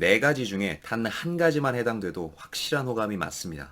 4가지 중에 단 한 가지만 해당돼도 확실한 호감이 맞습니다.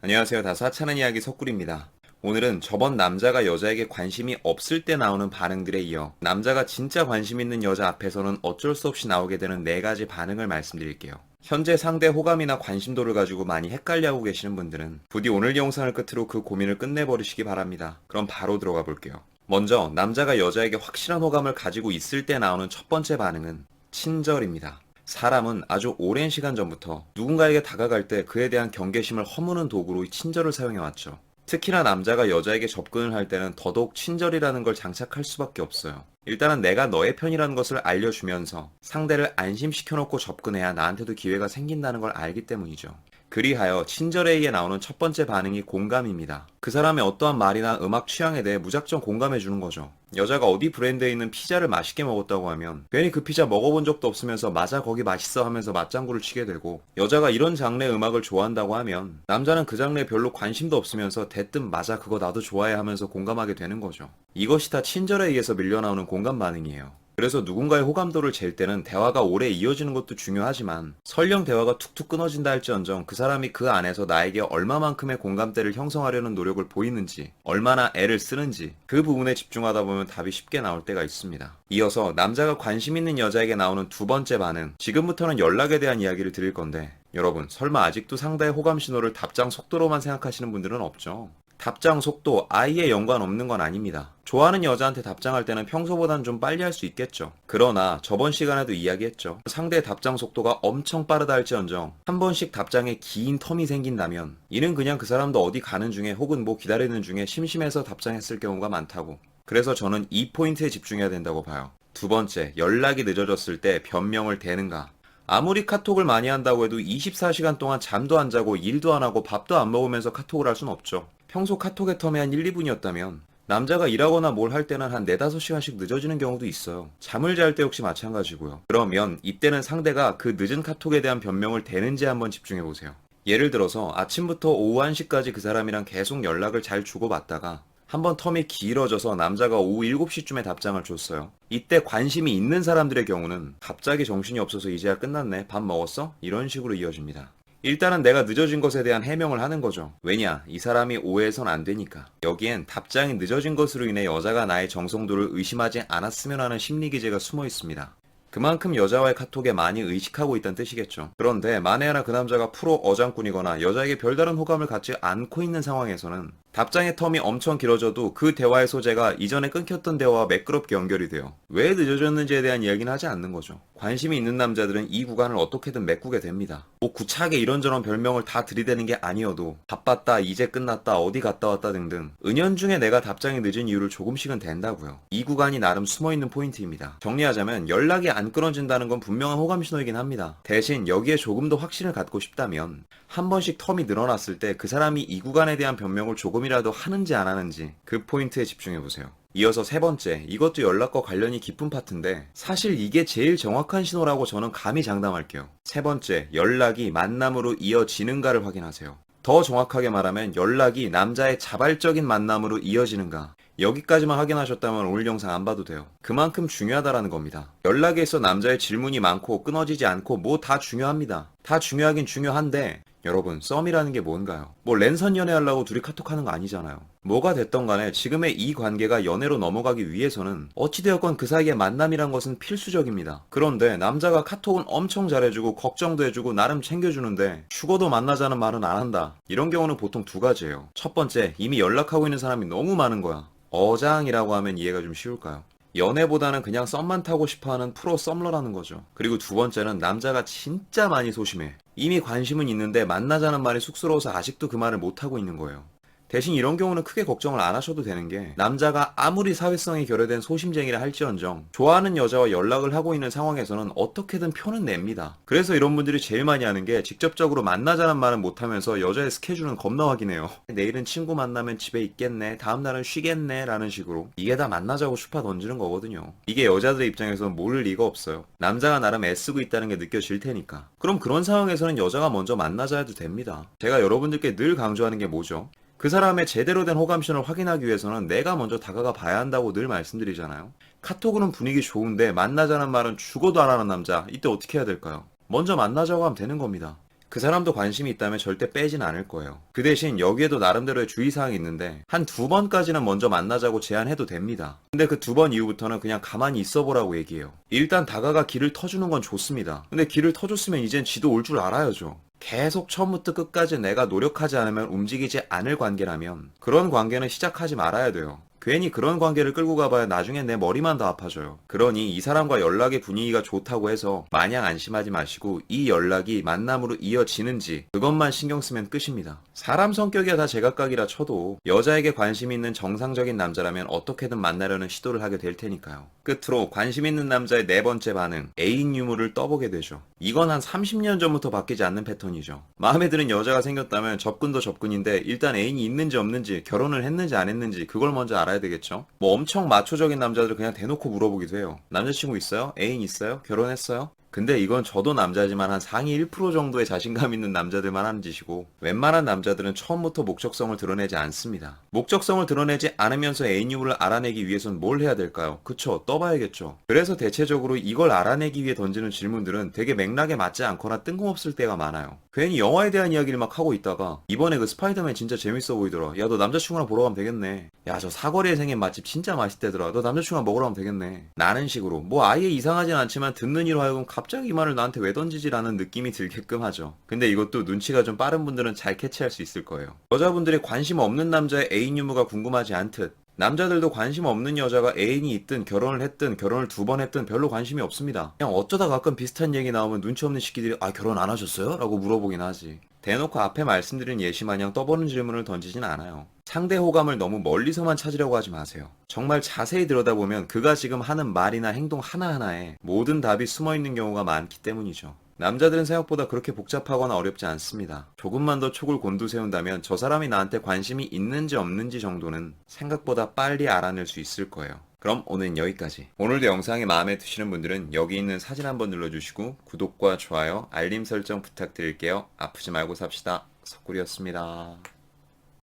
안녕하세요. 다소 하찮은 이야기 석굴입니다. 오늘은 저번 남자가 여자에게 관심이 없을 때 나오는 반응들에 이어 남자가 진짜 관심 있는 여자 앞에서는 어쩔 수 없이 나오게 되는 4가지 반응을 말씀드릴게요. 현재 상대 호감이나 관심도를 가지고 많이 헷갈려하고 계시는 분들은 부디 오늘 영상을 끝으로 그 고민을 끝내버리시기 바랍니다. 그럼 바로 들어가 볼게요. 먼저 남자가 여자에게 확실한 호감을 가지고 있을 때 나오는 첫 번째 반응은 친절입니다. 사람은 아주 오랜 시간 전부터 누군가에게 다가갈 때 그에 대한 경계심을 허무는 도구로 친절을 사용해왔죠. 특히나 남자가 여자에게 접근을 할 때는 더더욱 친절이라는 걸 장착할 수밖에 없어요. 일단은 내가 너의 편이라는 것을 알려주면서 상대를 안심시켜놓고 접근해야 나한테도 기회가 생긴다는 걸 알기 때문이죠. 그리하여 친절에 의해 나오는 첫 번째 반응이 공감입니다. 그 사람의 어떠한 말이나 음악 취향에 대해 무작정 공감해주는 거죠. 여자가 어디 브랜드에 있는 피자를 맛있게 먹었다고 하면 괜히 그 피자 먹어본 적도 없으면서 맞아 거기 맛있어 하면서 맞장구를 치게 되고, 여자가 이런 장르의 음악을 좋아한다고 하면 남자는 그 장르에 별로 관심도 없으면서 대뜸 맞아 그거 나도 좋아해 하면서 공감하게 되는 거죠. 이것이 다 친절에 의해서 밀려나오는 공감 반응이에요. 그래서 누군가의 호감도를 잴 때는 대화가 오래 이어지는 것도 중요하지만 설령 대화가 툭툭 끊어진다 할지언정 그 사람이 그 안에서 나에게 얼마만큼의 공감대를 형성하려는 노력을 보이는지, 얼마나 애를 쓰는지, 그 부분에 집중하다 보면 답이 쉽게 나올 때가 있습니다. 이어서 남자가 관심 있는 여자에게 나오는 두 번째 반응, 지금부터는 연락에 대한 이야기를 드릴 건데, 여러분 설마 아직도 상대의 호감 신호를 답장 속도로만 생각하시는 분들은 없죠? 답장 속도 아예 연관 없는 건 아닙니다. 좋아하는 여자한테 답장할 때는 평소보단 좀 빨리 할 수 있겠죠. 그러나 저번 시간에도 이야기했죠. 상대의 답장 속도가 엄청 빠르다 할지언정 한 번씩 답장에 긴 텀이 생긴다면 이는 그냥 그 사람도 어디 가는 중에 혹은 뭐 기다리는 중에 심심해서 답장했을 경우가 많다고. 그래서 저는 이 포인트에 집중해야 된다고 봐요. 두 번째, 연락이 늦어졌을 때 변명을 대는가. 아무리 카톡을 많이 한다고 해도 24시간 동안 잠도 안 자고 일도 안 하고 밥도 안 먹으면서 카톡을 할 순 없죠. 평소 카톡의 텀이 한 1, 2분이었다면 남자가 일하거나 뭘 할 때는 한 4, 5시간씩 늦어지는 경우도 있어요. 잠을 잘 때 역시 마찬가지고요. 그러면 이때는 상대가 그 늦은 카톡에 대한 변명을 대는지 한번 집중해보세요. 예를 들어서 아침부터 오후 1시까지 그 사람이랑 계속 연락을 잘 주고받다가 한번 텀이 길어져서 남자가 오후 7시쯤에 답장을 줬어요. 이때 관심이 있는 사람들의 경우는 갑자기 정신이 없어서 이제야 끝났네, 밥 먹었어? 이런 식으로 이어집니다. 일단은 내가 늦어진 것에 대한 해명을 하는 거죠. 왜냐? 이 사람이 오해해선 안 되니까. 여기엔 답장이 늦어진 것으로 인해 여자가 나의 정성도를 의심하지 않았으면 하는 심리 기제가 숨어 있습니다. 그만큼 여자와의 카톡에 많이 의식하고 있다는 뜻이겠죠. 그런데 만에 하나 그 남자가 프로 어장꾼이거나 여자에게 별다른 호감을 갖지 않고 있는 상황에서는 답장의 텀이 엄청 길어져도 그 대화의 소재가 이전에 끊겼던 대화와 매끄럽게 연결이 돼요. 왜 늦어졌는지에 대한 이야기는 하지 않는 거죠. 관심이 있는 남자들은 이 구간을 어떻게든 메꾸게 됩니다. 뭐 구차하게 이런저런 별명을 다 들이대는 게 아니어도 바빴다, 이제 끝났다, 어디 갔다 왔다 등등 은연중에 내가 답장이 늦은 이유를 조금씩은 댄다고요. 이 구간이 나름 숨어있는 포인트입니다. 정리하자면 연락이 안 끊어진다는 건 분명한 호감 신호이긴 합니다. 대신 여기에 조금 더 확신을 갖고 싶다면 한 번씩 텀이 늘어났을 때 그 사람이 이 구간에 대한 변명을 조금이라도 하는지 안 하는지 그 포인트에 집중해보세요. 이어서 세 번째, 이것도 연락과 관련이 깊은 파트인데 사실 이게 제일 정확한 신호라고 저는 감히 장담할게요. 세 번째, 연락이 만남으로 이어지는가를 확인하세요. 더 정확하게 말하면 연락이 남자의 자발적인 만남으로 이어지는가, 여기까지만 확인하셨다면 오늘 영상 안 봐도 돼요. 그만큼 중요하다라는 겁니다. 연락에 있어 남자의 질문이 많고 끊어지지 않고 뭐 다 중요합니다. 다 중요하긴 중요한데 여러분, 썸이라는 게 뭔가요? 뭐 랜선 연애하려고 둘이 카톡하는 거 아니잖아요. 뭐가 됐던 간에 지금의 이 관계가 연애로 넘어가기 위해서는 어찌되었건 그 사이의 만남이란 것은 필수적입니다. 그런데 남자가 카톡은 엄청 잘해주고 걱정도 해주고 나름 챙겨주는데 죽어도 만나자는 말은 안 한다. 이런 경우는 보통 두 가지예요. 첫 번째, 이미 연락하고 있는 사람이 너무 많은 거야. 어장이라고 하면 이해가 좀 쉬울까요? 연애보다는 그냥 썸만 타고 싶어하는 프로 썸러라는 거죠. 그리고 두 번째는 남자가 진짜 많이 소심해. 이미 관심은 있는데 만나자는 말이 쑥스러워서 아직도 그 말을 못하고 있는 거예요. 대신 이런 경우는 크게 걱정을 안 하셔도 되는 게, 남자가 아무리 사회성이 결여된 소심쟁이라 할지언정 좋아하는 여자와 연락을 하고 있는 상황에서는 어떻게든 표는 냅니다. 그래서 이런 분들이 제일 많이 하는 게 직접적으로 만나자는 말은 못하면서 여자의 스케줄은 겁나 확인해요. 내일은 친구 만나면 집에 있겠네, 다음날은 쉬겠네 라는 식으로. 이게 다 만나자고 추파 던지는 거거든요. 이게 여자들의 입장에서는 모를 리가 없어요. 남자가 나름 애쓰고 있다는 게 느껴질 테니까. 그럼 그런 상황에서는 여자가 먼저 만나자 해도 됩니다. 제가 여러분들께 늘 강조하는 게 뭐죠? 그 사람의 제대로 된 호감신을 확인하기 위해서는 내가 먼저 다가가 봐야 한다고 늘 말씀드리잖아요. 카톡으로는 분위기 좋은데 만나자는 말은 죽어도 안 하는 남자, 이때 어떻게 해야 될까요? 먼저 만나자고 하면 되는 겁니다. 그 사람도 관심이 있다면 절대 빼진 않을 거예요. 그 대신 여기에도 나름대로의 주의사항이 있는데 한 2번까지는 먼저 만나자고 제안해도 됩니다. 근데 그 2번 이후부터는 그냥 가만히 있어보라고 얘기해요. 일단 다가가 길을 터주는 건 좋습니다. 근데 길을 터줬으면 이젠 지도 올 줄 알아야죠. 계속 처음부터 끝까지 내가 노력하지 않으면 움직이지 않을 관계라면 그런 관계는 시작하지 말아야 돼요. 괜히 그런 관계를 끌고 가봐야 나중엔 내 머리만 더 아파져요. 그러니 이 사람과 연락의 분위기가 좋다고 해서 마냥 안심하지 마시고 이 연락이 만남으로 이어지는지 그것만 신경 쓰면 끝입니다. 사람 성격이야 다 제각각이라 쳐도 여자에게 관심 있는 정상적인 남자라면 어떻게든 만나려는 시도를 하게 될 테니까요. 끝으로 관심 있는 남자의 네 번째 반응, 애인 유무를 떠보게 되죠. 이건 한 30년 전부터 바뀌지 않는 패턴이죠. 마음에 드는 여자가 생겼다면 접근도 접근인데 일단 애인이 있는지 없는지, 결혼을 했는지 안 했는지 그걸 먼저 알아야 되겠죠. 뭐 엄청 마초적인 남자들은 그냥 대놓고 물어보기도 해요. 남자친구 있어요? 애인 있어요? 결혼했어요? 근데 이건 저도 남자지만 한 상위 1% 정도의 자신감 있는 남자들만 하는 짓이고 웬만한 남자들은 처음부터 목적성을 드러내지 않습니다. 목적성을 드러내지 않으면서 애인 유무를 알아내기 위해선 뭘 해야 될까요? 그쵸, 떠봐야겠죠. 그래서 대체적으로 이걸 알아내기 위해 던지는 질문들은 되게 맥락에 맞지 않거나 뜬금없을 때가 많아요. 괜히 영화에 대한 이야기를 막 하고 있다가 이번에 그 스파이더맨 진짜 재밌어 보이더라. 야, 너 남자친구랑 보러 가면 되겠네. 야, 저 사거리에 생긴 맛집 진짜 맛있대더라. 너 남자친구랑 먹으러 가면 되겠네. 라는 식으로 뭐 아예 이상하진 않지만 듣는 이로 하여금 갑자기 이 말을 나한테 왜 던지지라는 느낌이 들게끔 하죠. 근데 이것도 눈치가 좀 빠른 분들은 잘 캐치할 수 있을 거예요. 여자분들이 관심 없는 남자의 애인 유무가 궁금하지 않듯 남자들도 관심 없는 여자가 애인이 있든 결혼을 했든 결혼을 2번 했든 별로 관심이 없습니다. 그냥 어쩌다 가끔 비슷한 얘기 나오면 눈치 없는 시끼들이 아 결혼 안 하셨어요? 라고 물어보긴 하지. 대놓고 앞에 말씀드린 예시 마냥 떠보는 질문을 던지진 않아요. 상대 호감을 너무 멀리서만 찾으려고 하지 마세요. 정말 자세히 들여다보면 그가 지금 하는 말이나 행동 하나하나에 모든 답이 숨어있는 경우가 많기 때문이죠. 남자들은 생각보다 그렇게 복잡하거나 어렵지 않습니다. 조금만 더 촉을 곤두세운다면 저 사람이 나한테 관심이 있는지 없는지 정도는 생각보다 빨리 알아낼 수 있을 거예요. 그럼 오늘은 여기까지. 오늘도 영상이 마음에 드시는 분들은 여기 있는 사진 한번 눌러주시고 구독과 좋아요, 알림 설정 부탁드릴게요. 아프지 말고 삽시다. 석구리였습니다.